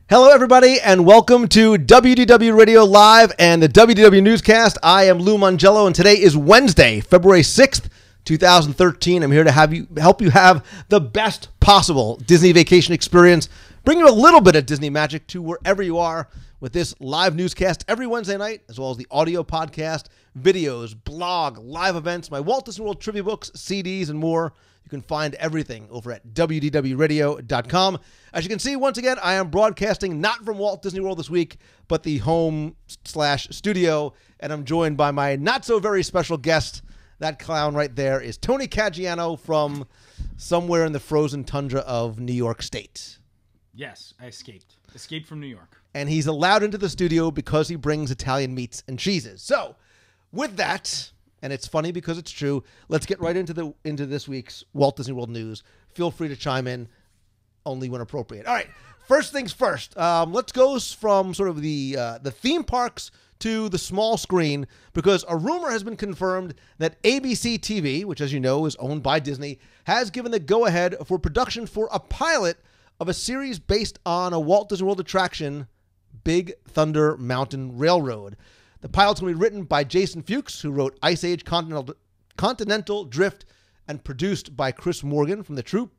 Hello, everybody, and welcome to WDW Radio Live and the WDW News Cast. I am Lou Mongello, and today is Wednesday, February 6th, 2013. I'm here to help you have the best possible Disney vacation experience, bring you a little bit of Disney magic to wherever you are with this live newscast every Wednesday night, as well as the audio podcast, videos, blog, live events, my Walt Disney World trivia books, CDs, and more. You can find everything over at WDWRadio.com. As you can see, once again, I am broadcasting not from Walt Disney World this week, but the home/studio, and I'm joined by my not-so-very special guest. That clown right there is Tony Caggiano from somewhere in the frozen tundra of New York State. Yes, I escaped. Escaped from New York. And he's allowed into the studio because he brings Italian meats and cheeses. So, with that... and it's funny because it's true. Let's get right into this week's Walt Disney World news. Feel free to chime in only when appropriate. All right, first things first. Let's go from sort of the theme parks to the small screen, because a rumor has been confirmed that ABC TV, which as you know is owned by Disney, has given the go-ahead for production for a pilot of a series based on a Walt Disney World attraction, Big Thunder Mountain Railroad. The pilot's going to be written by Jason Fuchs, who wrote Ice Age, Continental Drift, and produced by Chris Morgan from the troupe.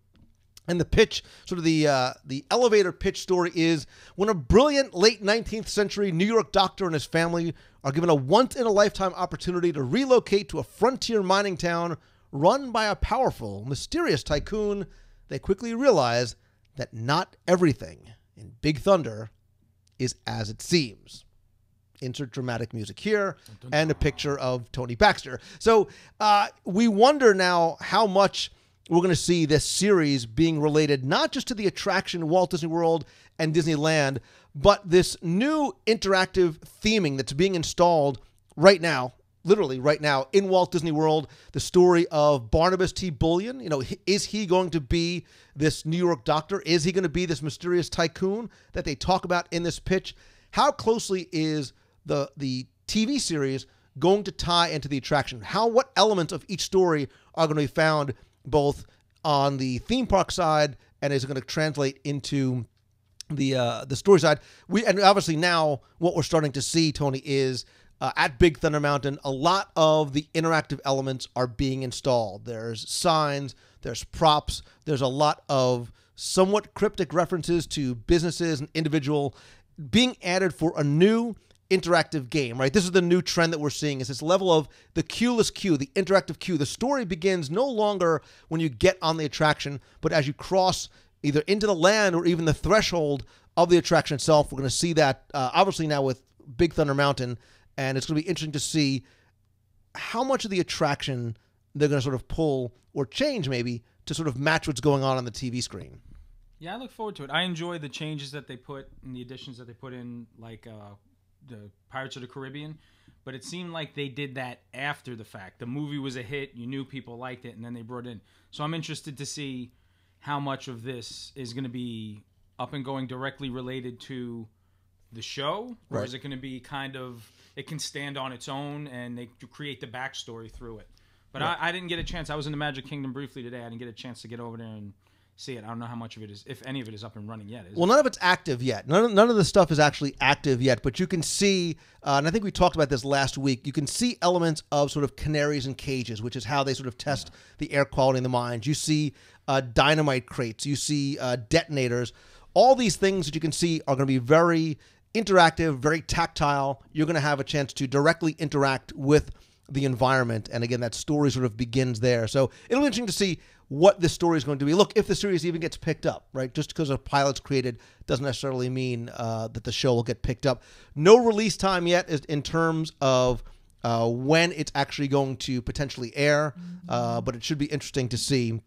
And the pitch, sort of the elevator pitch story is, when a brilliant late 19th century New York doctor and his family are given a once-in-a-lifetime opportunity to relocate to a frontier mining town run by a powerful, mysterious tycoon, they quickly realize that not everything in Big Thunder is as it seems. Insert dramatic music here, and a picture of Tony Baxter. So we wonder now how much we're going to see this series being related not just to the attraction Walt Disney World and Disneyland, but this new interactive theming that's being installed right now, literally right now, in Walt Disney World. The story of Barnabas T. Bullion. You know, is he going to be this New York doctor? Is he going to be this mysterious tycoon that they talk about in this pitch? How closely is the TV series going to tie into the attraction? What elements of each story are going to be found both on the theme park side, and is it going to translate into the story side? And obviously now what we're starting to see, Tony, is at Big Thunder Mountain, a lot of the interactive elements are being installed. There's signs, there's props, there's a lot of somewhat cryptic references to businesses and individual being added for a new interactive game, right? This is the new trend that we're seeing, is this level of the cueless queue, the interactive queue. The story begins no longer when you get on the attraction, but as you cross either into the land or even the threshold of the attraction itself. We're going to see that obviously now with Big Thunder Mountain, and it's going to be interesting to see how much of the attraction they're going to sort of pull or change maybe to sort of match what's going on the TV screen. Yeah, I look forward to it. I enjoy the changes that they put and the additions that they put in, like the Pirates of the Caribbean, but it seemed like they did that after the fact. The movie was a hit, you knew people liked it, and then they brought it in. So I'm interested to see how much of this is going to be up and going directly related to the show, or is it going to be kind of, it can stand on its own and they create the backstory through it. But I didn't get a chance. I was in the Magic Kingdom briefly today. I didn't get a chance to get over there and see it. I don't know how much of it is, if any of it is up and running yet. None of it's active yet. None of the stuff is actually active yet, but you can see, and I think we talked about this last week, you can see elements of sort of canaries in cages, which is how they sort of test the air quality in the mines. You see dynamite crates. You see detonators. All these things that you can see are going to be very interactive, very tactile. You're going to have a chance to directly interact with the environment, and again, that story sort of begins there. So it'll be interesting to see what this story is going to be. Look, if the series even gets picked up, right? Just because a pilot's created doesn't necessarily mean that the show will get picked up. No release time yet in terms of when it's actually going to potentially air, but it should be interesting to see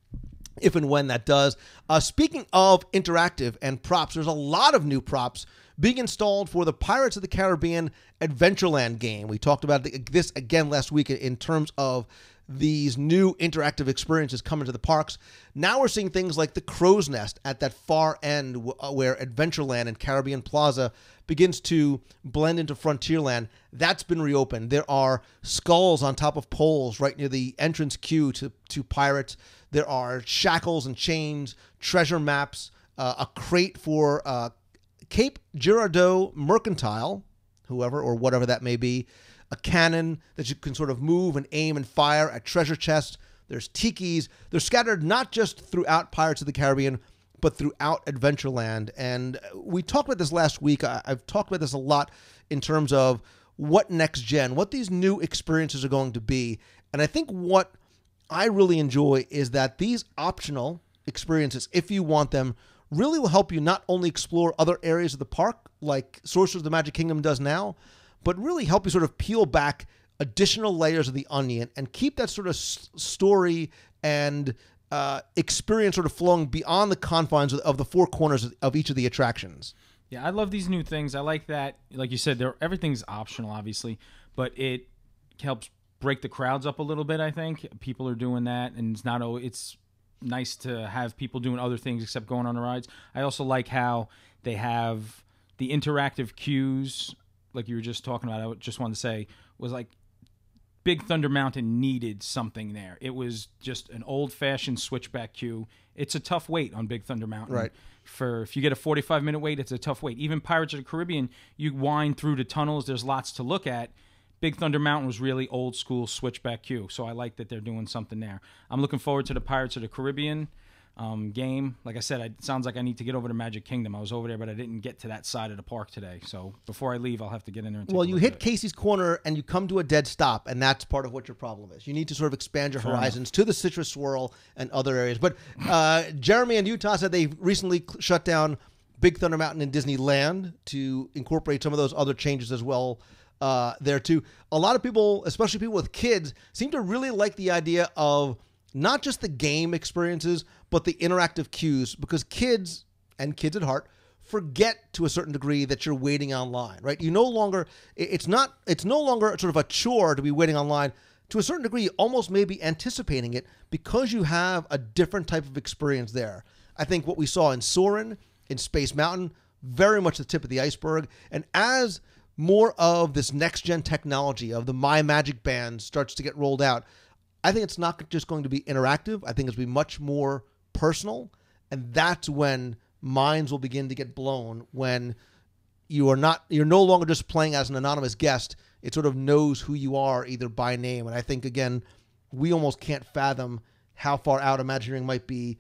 if and when that does. Speaking of interactive and props, there's a lot of new props being installed for the Pirates of the Caribbean Adventureland game. We talked about this again last week in terms of these new interactive experiences coming to the parks. Now we're seeing things like the Crow's Nest at that far end where Adventureland and Caribbean Plaza begins to blend into Frontierland. That's been reopened. There are skulls on top of poles right near the entrance queue to Pirates. There are shackles and chains, treasure maps, a crate for Cape Girardeau Mercantile, whoever or whatever that may be, a cannon that you can sort of move and aim and fire at treasure chests. There's tikis. They're scattered not just throughout Pirates of the Caribbean, but throughout Adventureland. And we talked about this last week. I've talked about this a lot in terms of what next gen, what these new experiences are going to be. And I think what I really enjoy is that these optional experiences, if you want them, really will help you not only explore other areas of the park like Sorcerers of the Magic Kingdom does now, but really help you sort of peel back additional layers of the onion and keep that sort of story and experience sort of flowing beyond the confines of the four corners of each of the attractions. Yeah, I love these new things. I like that, like you said, everything's optional, obviously, but it helps break the crowds up a little bit, I think. People are doing that, and it's nice to have people doing other things except going on the rides. I also like how they have the interactive queues, like you were just talking about. I just wanted to say, was like Big Thunder Mountain needed something there. It was just an old-fashioned switchback queue. It's a tough wait on Big Thunder Mountain. Right. If you get a 45-minute wait, it's a tough wait. Even Pirates of the Caribbean, you wind through the tunnels. There's lots to look at. Big Thunder Mountain was really old-school switchback queue, so I like that they're doing something there. I'm looking forward to the Pirates of the Caribbean game. Like I said, it sounds like I need to get over to Magic Kingdom. I was over there, but I didn't get to that side of the park today. So before I leave, I'll have to get in there and take a you look hit at it. Casey's Corner and you come to a dead stop, and that's part of what your problem is. You need to sort of expand your horizons to the Citrus Swirl and other areas. But Jeremy and Utah said they recently shut down Big Thunder Mountain in Disneyland to incorporate some of those other changes as well there too. A lot of people, especially people with kids, seem to really like the idea of not just the game experiences, but the interactive cues, because kids, and kids at heart, forget to a certain degree that you're waiting online, right? It's no longer sort of a chore to be waiting online. To a certain degree, you almost maybe anticipating it because you have a different type of experience there. I think what we saw in Soarin', in Space Mountain, very much the tip of the iceberg. And as more of this next-gen technology of the My Magic Band starts to get rolled out, I think it's not just going to be interactive. I think it's going to be much more personal, and that's when minds will begin to get blown, when you're no longer just playing as an anonymous guest. It sort of knows who you are either by name. And I think, again, we almost can't fathom how far out Imagineering might be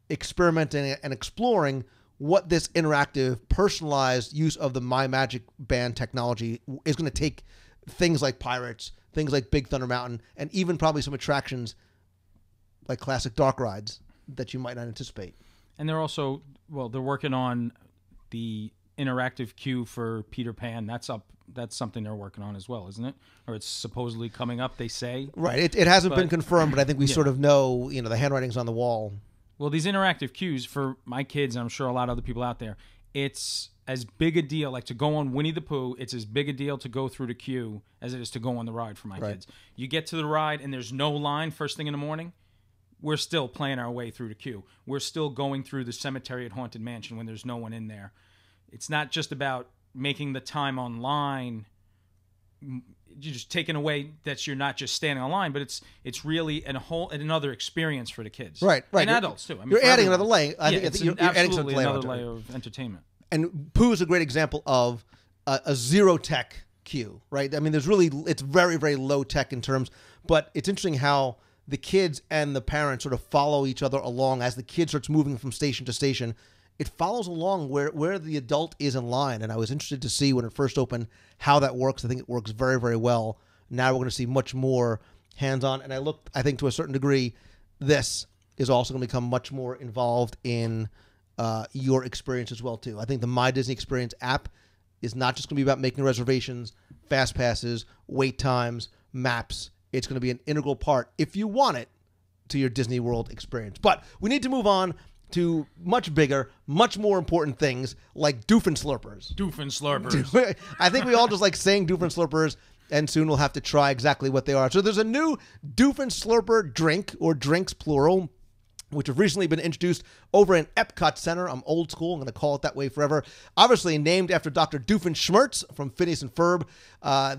experimenting and exploring what this interactive, personalized use of the My Magic Band technology is going to take things like Pirates, things like Big Thunder Mountain, and even probably some attractions like classic dark rides that you might not anticipate. And they're also, they're working on the interactive queue for Peter Pan. That's something they're working on as well, isn't it? Or it's supposedly coming up, they say. Right. It hasn't been confirmed, but I think we sort of know, the handwriting's on the wall. Well, these interactive queues for my kids, and I'm sure a lot of other people out there, it's as big a deal, like to go on Winnie the Pooh, it's as big a deal to go through the queue as it is to go on the ride for my kids. You get to the ride and there's no line first thing in the morning, we're still playing our way through the queue. We're still going through the cemetery at Haunted Mansion when there's no one in there. It's not just about making the time online, you're just taking away that you're not just standing online, but it's really another experience for the kids. Right. And adults too. I mean, you're adding another layer. I think you're adding another layer of entertainment. And Pooh is a great example of a zero tech queue, right? I mean, it's very, very low tech in terms, but it's interesting how the kids and the parents sort of follow each other along as the kid starts moving from station to station. It follows along where the adult is in line. And I was interested to see when it first opened how that works. I think it works very, very well. Now we're going to see much more hands-on. And I think to a certain degree, this is also going to become much more involved in your experience as well too. I think the My Disney Experience app is not just going to be about making reservations, fast passes, wait times, maps. It's going to be an integral part, if you want it, to your Disney World experience. But we need to move on to much bigger, much more important things like Doofenslurpers. Doofenslurpers. I think we all just like saying Doofenslurpers, and soon we'll have to try exactly what they are. So there's a new Doofenslurper drink, or drinks plural, which have recently been introduced over in Epcot Center. I'm old school. I'm going to call it that way forever. Obviously named after Dr. Doofenshmirtz from Phineas and Ferb.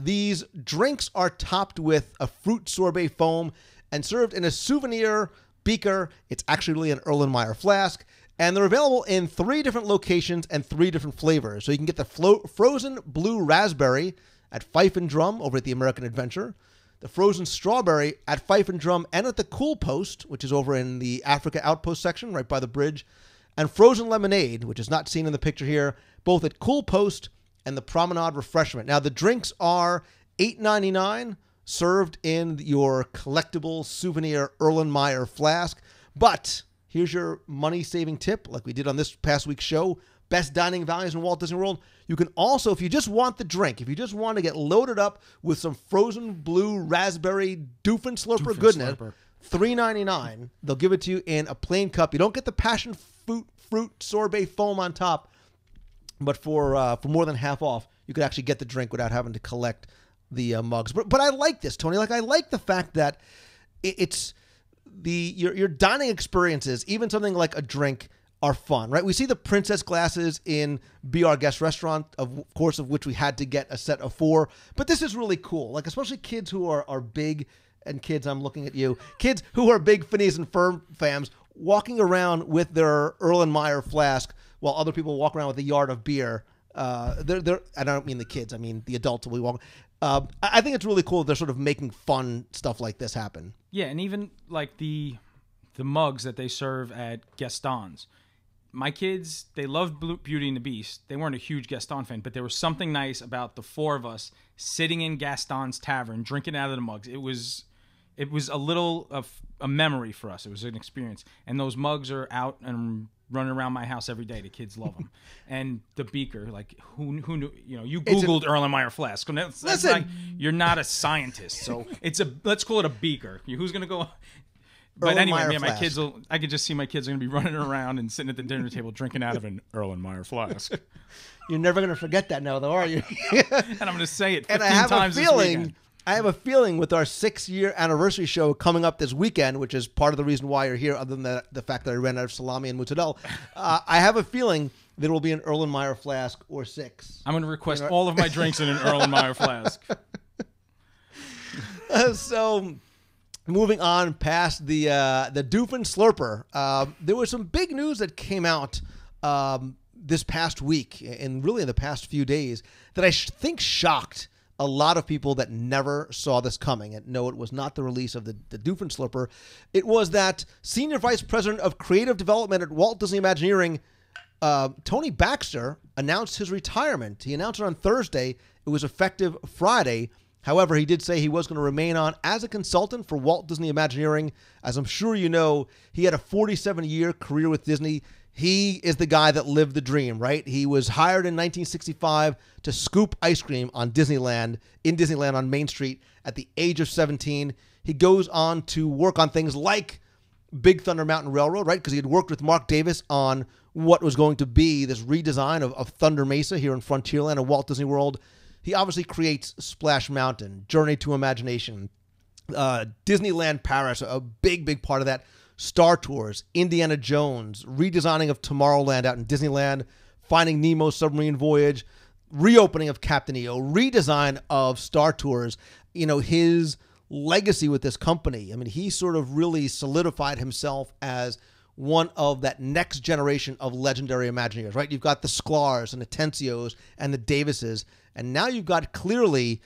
These drinks are topped with a fruit sorbet foam and served in a souvenir beaker. It's actually an Erlenmeyer flask. And they're available in 3 different locations and 3 different flavors. So you can get the frozen blue raspberry at Fife and Drum over at the American Adventure, the frozen strawberry at Fife and Drum and at the Cool Post, which is over in the Africa Outpost section right by the bridge, and frozen lemonade, which is not seen in the picture here, both at Cool Post and the Promenade Refreshment. Now, the drinks are $8.99, served in your collectible souvenir Erlenmeyer flask, but here's your money-saving tip, like we did on this past week's show, best dining values in Walt Disney World. You can also, if you just want the drink, if you just want to get loaded up with some frozen blue raspberry Doofenslurper goodness, $3.99. They'll give it to you in a plain cup. You don't get the passion fruit sorbet foam on top, but for more than half off, you could actually get the drink without having to collect the mugs. But I like this, Tony. Like, I like the fact that it's your dining experiences, even something like a drink, are fun, right? We see the princess glasses in Be Our Guest restaurant, of course, of which we had to get a set of 4. But this is really cool, like especially kids who are big, and kids, I'm looking at you, kids who are big Phineas and Ferb fans, walking around with their Erlenmeyer flask while other people walk around with a yard of beer. They're I don't mean the kids, I mean the adults will be walking. I think it's really cool that they're sort of making fun stuff like this happen. Yeah, and even like the mugs that they serve at Gaston's. My kids, they loved Beauty and the Beast. They weren't a huge Gaston fan, but there was something nice about the 4 of us sitting in Gaston's tavern, drinking out of the mugs. It was a little of a memory for us. It was an experience. And those mugs are out and running around my house every day. The kids love them. And the beaker, like who knew? You know, you Googled Erlenmeyer flask. That's like, you're not a scientist, so let's call it a beaker. Who's gonna go? But anyway, yeah, my kids I could just see my kids are gonna be running around and sitting at the dinner table drinking out of an Erlenmeyer flask. You're never gonna forget that now, though, are you? And I'm gonna say it 15 times this weekend. I have a feeling with our 6-year anniversary show coming up this weekend, which is part of the reason why you're here, other than the fact that I ran out of salami and mozzarella, I have a feeling there will be an Erlenmeyer flask or 6. I'm going to request all of my drinks in an Erlenmeyer flask. So, moving on past the Doofen Slurper, there was some big news that came out this past week, and really in the past few days, that I think shocked a lot of people that never saw this coming. And no, it was not the release of the Doofenslurper. It was that Senior Vice President of Creative Development at Walt Disney Imagineering, Tony Baxter, announced his retirement. He announced it on Thursday. It was effective Friday. However, he did say he was going to remain on as a consultant for Walt Disney Imagineering. As I'm sure you know, he had a 47-year career with Disney. He is the guy that lived the dream, right? He was hired in 1965 to scoop ice cream in Disneyland on Main Street at the age of 17. He goes on to work on things like Big Thunder Mountain Railroad, right? Because he had worked with Mark Davis on what was going to be this redesign of Thunder Mesa here in Frontierland and Walt Disney World. He obviously creates Splash Mountain, Journey to Imagination, Disneyland Paris, a big part of that. Star Tours, Indiana Jones, redesigning of Tomorrowland out in Disneyland, Finding Nemo Submarine Voyage, reopening of Captain EO, redesign of Star Tours. You know, his legacy with this company, I mean, he sort of really solidified himself as one of that next generation of legendary Imagineers, right? You've got the Sklars and the Tencios and the Davises, and now you've got clearly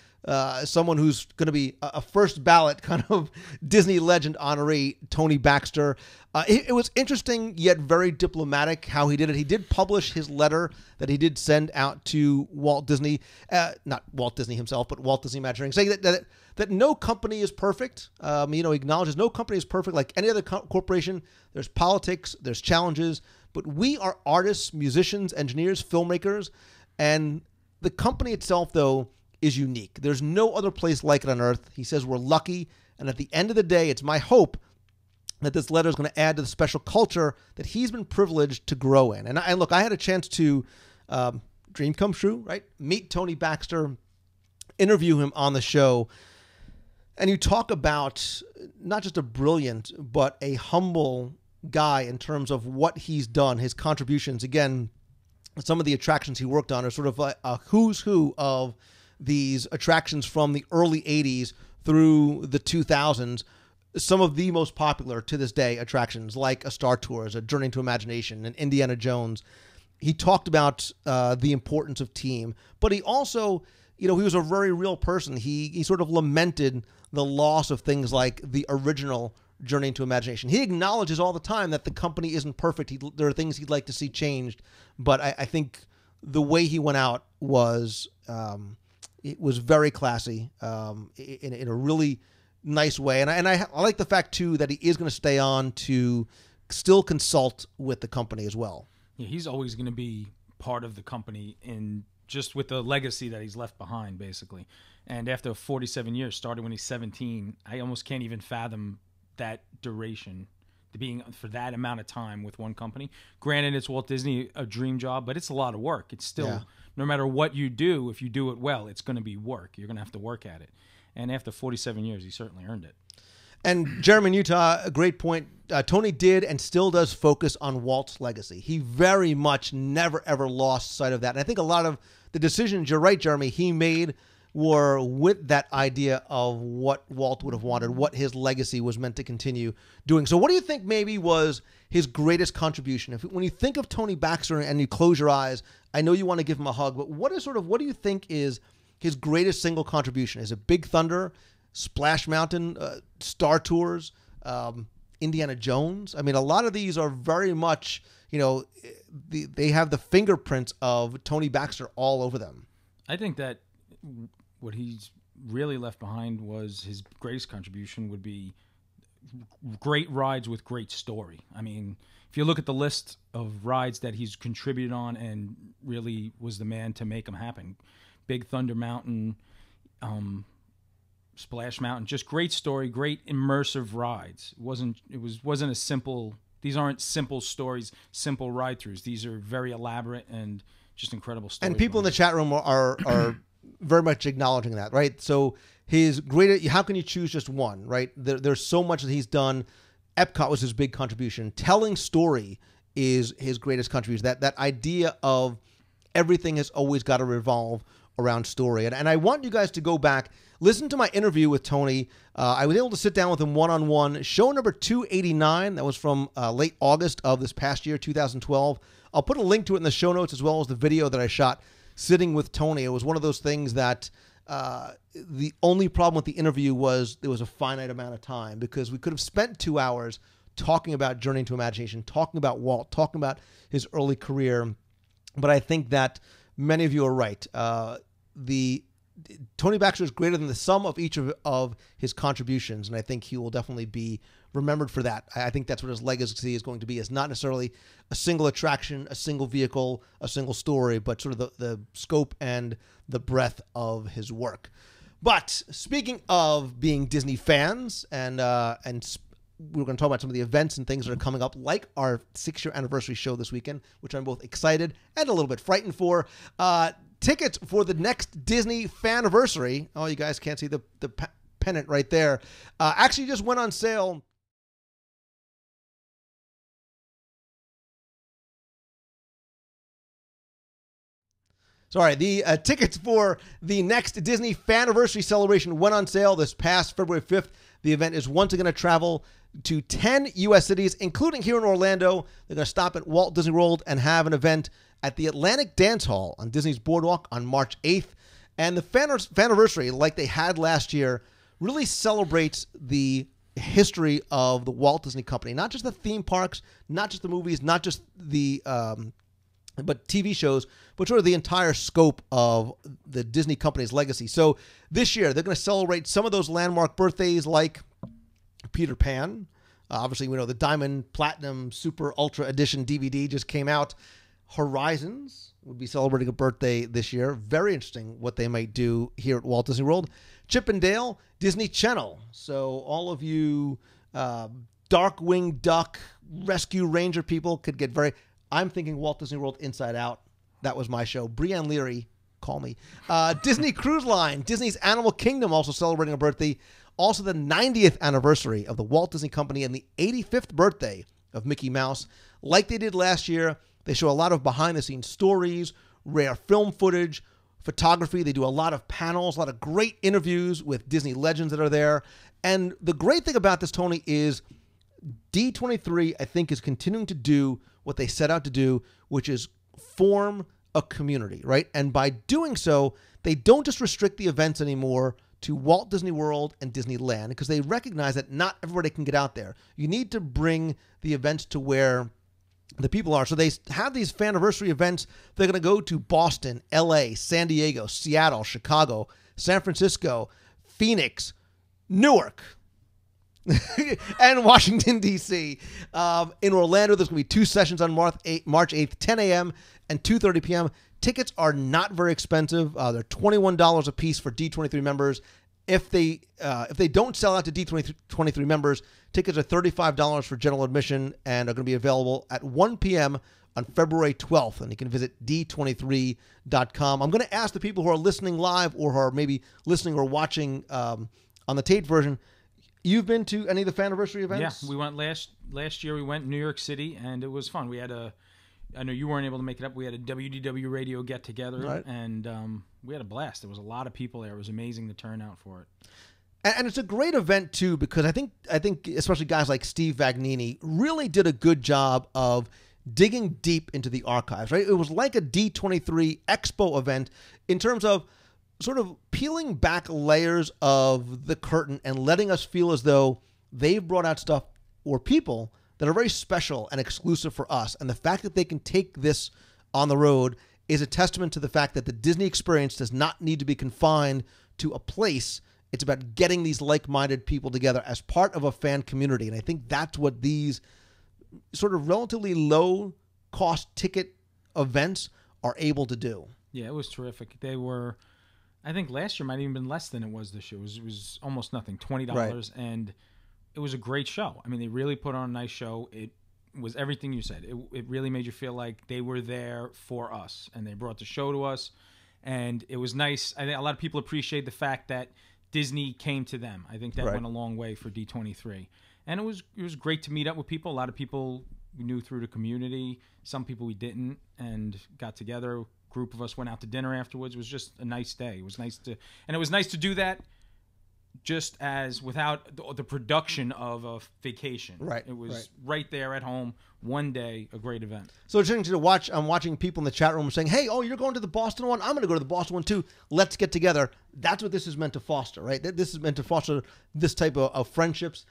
someone who's going to be a first ballot kind of Disney legend honoree, Tony Baxter. It was interesting yet very diplomatic how he did it. He did publish his letter that he did send out to Walt Disney, not Walt Disney himself, but Walt Disney Imagineering, saying that no company is perfect. He acknowledges no company is perfect. Like any other corporation, there's politics, there's challenges, but we are artists, musicians, engineers, filmmakers, and the company itself, though, is unique. There's no other place like it on Earth. He says we're lucky, and at the end of the day, it's my hope that this letter is going to add to the special culture that he's been privileged to grow in. And look, I had a chance to, dream come true, right? Meet Tony Baxter, interview him on the show, and you talk about not just a brilliant, but a humble guy in terms of what he's done, his contributions. Again, some of the attractions he worked on are sort of a who's who of these attractions from the early 80s through the 2000s. some of the most popular to this day attractions, like a Star Tours, a Journey to Imagination, and Indiana Jones. He talked about the importance of team, but he also, he was a very real person. He sort of lamented the loss of things like the original Journey into Imagination. He acknowledges all the time that the company isn't perfect. There are things he'd like to see changed, but I think the way he went out was it was very classy in a really nice way. And I like the fact, too, that he is going to stay on to still consult with the company as well. Yeah, he's always going to be part of the company and just with the legacy that he's left behind, basically. And after 47 years, started when he's 17, I almost can't even fathom that duration, to being for that amount of time with one company. Granted, it's Walt Disney, a dream job, but it's a lot of work. It's still, no matter what you do, if you do it well, it's going to be work. You're going to have to work at it. And after 47 years, he certainly earned it. And Jeremy in Utah, a great point. Tony did and still does focus on Walt's legacy. He very much never, ever lost sight of that. And I think a lot of the decisions, you're right, Jeremy, he made were with that idea of what Walt would have wanted, what his legacy was meant to continue doing. So what do you think maybe was his greatest contribution? When you think of Tony Baxter and you close your eyes, I know you want to give him a hug, but what do you think is his greatest single contribution? Is it Big Thunder, Splash Mountain, Star Tours, Indiana Jones? I mean, a lot of these are very much, they have the fingerprints of Tony Baxter all over them. I think that what he's really left behind was his greatest contribution would be great rides with great story. I mean, if you look at the list of rides that he's contributed on and really was the man to make them happen, Big Thunder Mountain, Splash Mountain, just great story, great immersive rides. It wasn't a simple. These aren't simple stories, simple ride-throughs. These are very elaborate and just incredible stories. And people in the chat room are very much acknowledging that, right? So his great. How can you choose just one, right? There's so much that he's done. Epcot was his big contribution. Telling story is his greatest contribution. That idea of everything has always got to revolve around story. And I want you guys to go back, listen to my interview with Tony. I was able to sit down with him one-on-one. Show number 289, that was from late August of this past year, 2012. I'll put a link to it in the show notes as well as the video that I shot sitting with Tony. It was one of those things that the only problem with the interview was there was a finite amount of time, because we could have spent 2 hours talking about Journey into Imagination, talking about Walt, talking about his early career. But I think that many of you are right. The Tony Baxter is greater than the sum of each of his contributions, and I think he will definitely be remembered for that. I think that's what his legacy is going to be. It's not necessarily a single attraction, a single vehicle, a single story, but sort of the scope and the breadth of his work. But speaking of being Disney fans, and we're going to talk about some of the events and things that are coming up, like our 6-year anniversary show this weekend, which I'm both excited and a little bit frightened for. Tickets for the next Disney Fanniversary. Oh, you guys can't see the pennant right there. Actually just went on sale. Sorry, the tickets for the next Disney Fanniversary celebration went on sale this past February 5th. The event is once again to travel to 10 U.S. cities, including here in Orlando. They're going to stop at Walt Disney World and have an event at the Atlantic Dance Hall on Disney's Boardwalk on March 8th. And the Fanniversary, like they had last year, really celebrates the history of the Walt Disney Company. Not just the theme parks, not just the movies, not just the but TV shows, but sort of the entire scope of the Disney Company's legacy. So this year, they're going to celebrate some of those landmark birthdays like Peter Pan. Obviously, we know the Diamond, Platinum, Super, Ultra Edition DVD just came out. Horizons would be celebrating a birthday this year. Very interesting what they might do here at Walt Disney World. Chip and Dale, Disney Channel. So all of you Darkwing Duck, Rescue Ranger people could get very... I'm thinking Walt Disney World Inside Out. That was my show. Brianne Leary, call me. Disney Cruise Line, Disney's Animal Kingdom also celebrating a birthday. Also the 90th anniversary of the Walt Disney Company and the 85th birthday of Mickey Mouse. Like they did last year, they show a lot of behind-the-scenes stories, rare film footage, photography. They do a lot of panels, a lot of great interviews with Disney legends that are there. And the great thing about this, Tony, is D23, I think, is continuing to do what they set out to do, which is form a community, right? And by doing so, they don't just restrict the events anymore to Walt Disney World and Disneyland, because they recognize that not everybody can get out there. You need to bring the events to where the people are. So they have these Fanniversary events. They're going to go to Boston, LA, San Diego, Seattle, Chicago, San Francisco, Phoenix, Newark, and Washington, D.C. In Orlando, there's going to be 2 sessions on March 8th, 10 a.m. and 2:30 p.m. Tickets are not very expensive. They're $21 a piece for D23 members. If they don't sell out to D23 members, tickets are $35 for general admission and are going to be available at 1 p.m. on February 12th. And you can visit d23.com. I'm going to ask the people who are listening live or who are maybe listening or watching on the taped version, you've been to any of the Fanniversary events? Yeah, we went last year. We went New York City, and it was fun. We had I know you weren't able to make it up. We had a WDW Radio get together, right, and we had a blast. There was a lot of people there. It was amazing the turnout for it. And it's a great event too, because I think especially guys like Steve Vagnini really did a good job of digging deep into the archives. Right, it was like a D23 Expo event in terms of sort of peeling back layers of the curtain and letting us feel as though they've brought out stuff or people that are very special and exclusive for us. And the fact that they can take this on the road is a testament to the fact that the Disney experience does not need to be confined to a place. It's about getting these like-minded people together as part of a fan community. And I think that's what these sort of relatively low-cost ticket events are able to do. Yeah, it was terrific. They were, I think last year might have even been less than it was this year. It was almost nothing, $20. Right. And it was a great show. I mean, they really put on a nice show. It was everything you said. It really made you feel like they were there for us, and they brought the show to us, and it was nice. I think a lot of people appreciate the fact that Disney came to them. I think that right. went a long way for D23. And it was great to meet up with people. A lot of people we knew through the community. Some people we didn't, and got together. A group of us went out to dinner afterwards. It was just a nice day. It was nice to do that just as without the production of a vacation. Right. It was right there at home, one day, a great event. So it's interesting to watch. I'm watching people in the chat room saying, hey, you're going to the Boston one? I'm going to go to the Boston one too. Let's get together. That's what this is meant to foster, right? This is meant to foster this type of friendships.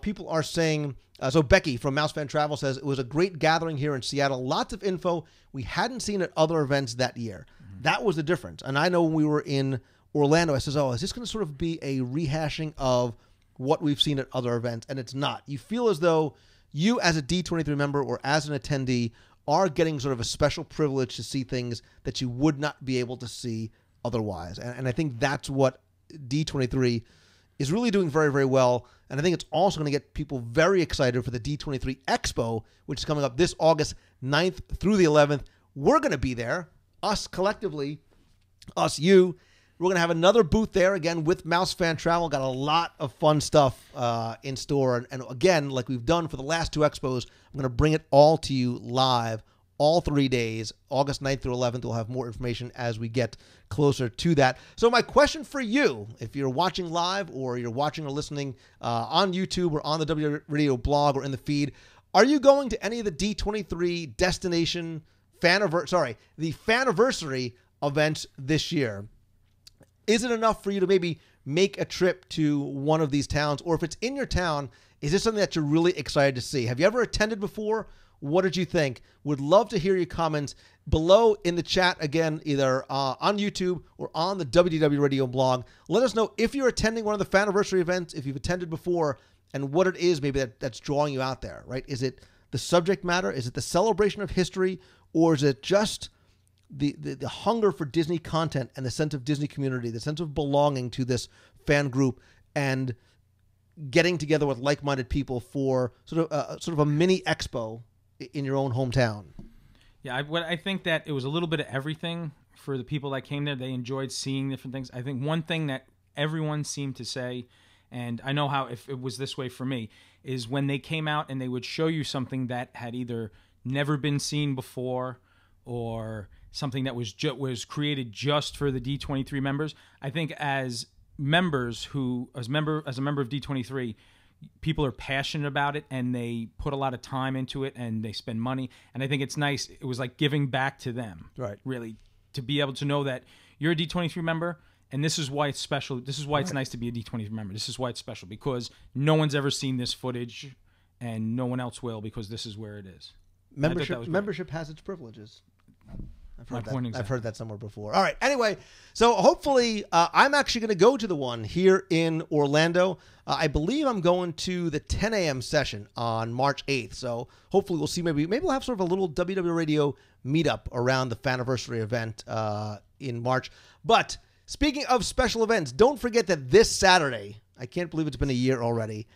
People are saying, so Becky from Mouse Fan Travel says, it was a great gathering here in Seattle. Lots of info we hadn't seen at other events that year. Mm-hmm. That was the difference. And I know when we were in Orlando, I says, is this going to sort of be a rehashing of what we've seen at other events? And it's not. You feel as though you as a D23 member or as an attendee are getting sort of a special privilege to see things that you would not be able to see otherwise. And I think that's what D23 is really doing very, very well. And I think it's also going to get people very excited for the D23 Expo, which is coming up this August 9th through the 11th. We're going to be there, us collectively, us, you. We're going to have another booth there, again, with Mouse Fan Travel. Got a lot of fun stuff in store. And again, like we've done for the last 2 expos, I'm going to bring it all to you live all 3 days, August 9th through 11th. We'll have more information as we get closer to that. So my question for you, if you're watching live or you're watching or listening on YouTube or on the WDW Radio blog or in the feed, are you going to any of the D23 destination the Fanniversary events this year? Is it enough for you to maybe make a trip to one of these towns? Or if it's in your town, is this something that you're really excited to see? Have you ever attended before? What did you think? Would love to hear your comments below in the chat, again, either on YouTube or on the WDW Radio blog. Let us know if you're attending one of the Fanniversary events, if you've attended before, and what it is maybe that's drawing you out there, right? Is it the subject matter? Is it the celebration of history? Or is it just the hunger for Disney content and the sense of Disney community, the sense of belonging to this fan group, and getting together with like-minded people for sort of a mini expo in your own hometown? Yeah, I think that it was a little bit of everything for the people that came there. They enjoyed seeing different things. I think one thing that everyone seemed to say, and I know how if it was this way for me, is when they came out and they would show you something that had either never been seen before or something that was created just for the D23 members. I think as members who, as a member of D23, people are passionate about it and they put a lot of time into it and they spend money. And I think it's nice. It was like giving back to them, Right. really, to be able to know that you're a D23 member and this is why it's special. This is why it's nice to be a D23 member. This is why it's special, because no one's ever seen this footage and no one else will, because this is where it is. Membership has its privileges. I've heard that somewhere before. All right. Anyway, so hopefully I'm actually going to go to the one here in Orlando. I believe I'm going to the 10 a.m. session on March 8th. So hopefully we'll see. Maybe we'll have sort of a little WDW Radio meetup around the Fanniversary event in March. But speaking of special events, don't forget that this Saturday, I can't believe it's been a year already,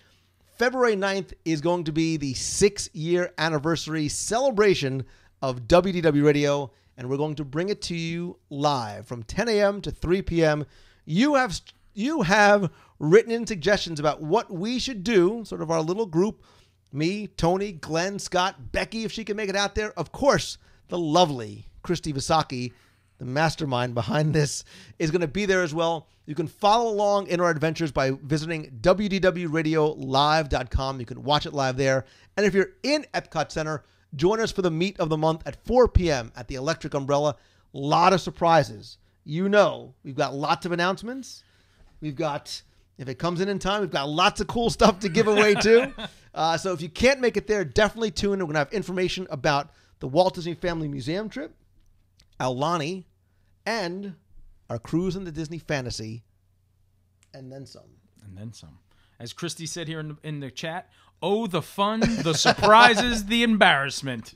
February 9th is going to be the 6-year anniversary celebration of WDW Radio, and we're going to bring it to you live from 10 a.m. to 3 p.m. You have written in suggestions about what we should do, sort of our little group, me, Tony, Glenn, Scott, Becky, if she can make it out there. Of course, the lovely Christy Visaki, the mastermind behind this, is going to be there as well. You can follow along in our adventures by visiting WDWRadioLive.com. You can watch it live there. And if you're in Epcot Center, join us for the meet of the month at 4 p.m. at the Electric Umbrella. A lot of surprises. You know, we've got lots of announcements. We've got, if it comes in time, we've got lots of cool stuff to give away too. So if you can't make it there, definitely tune in. We're going to have information about the Walt Disney Family Museum trip, Aulani, and our cruise in the Disney Fantasy, and then some. And then some. As Christy said here in the chat, oh, the fun, the surprises, the embarrassment.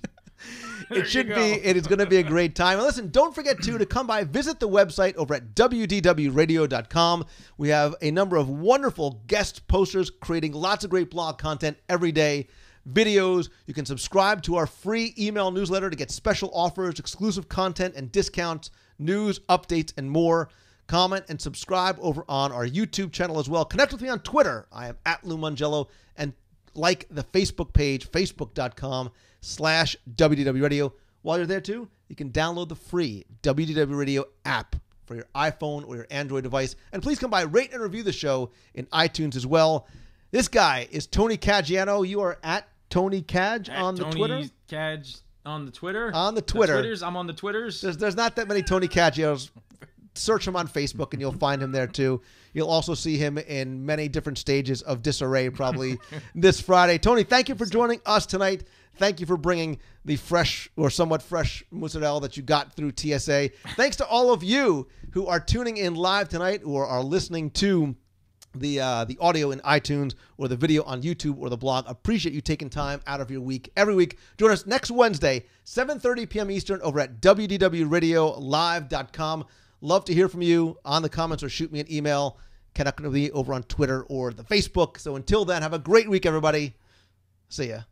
It is going to be a great time. And listen, don't forget to come by, visit the website over at WDWRadio.com. We have a number of wonderful guest posters creating lots of great blog content every day. Videos. You can subscribe to our free email newsletter to get special offers, exclusive content and discounts, news, updates, and more. Comment and subscribe over on our YouTube channel as well. Connect with me on Twitter. I am at Lou Mongello, and like the Facebook page, facebook.com/WDW Radio. While you're there too, you can download the free WDW Radio app for your iPhone or your Android device. And please come by, rate and review the show in iTunes as well. This guy is Tony Caggiano. You are at Tony Cag on the Twitter. Cag on the Twitter. On the Twitter. I'm on the Twitters. There's not that many Tony Caggianos. Search him on Facebook and you'll find him there too. You'll also see him in many different stages of disarray probably this Friday. Tony, thank you for joining us tonight. Thank you for bringing the fresh or somewhat fresh mozzarella that you got through TSA. Thanks to all of you who are tuning in live tonight or are listening to the audio in iTunes or the video on YouTube or the blog. Appreciate you taking time out of your week every week. Join us next Wednesday, 7:30 p.m. Eastern over at WDWRadioLive.com. Love to hear from you on the comments or shoot me an email. Connect with me over on Twitter or the Facebook. So until then, have a great week, everybody. See ya.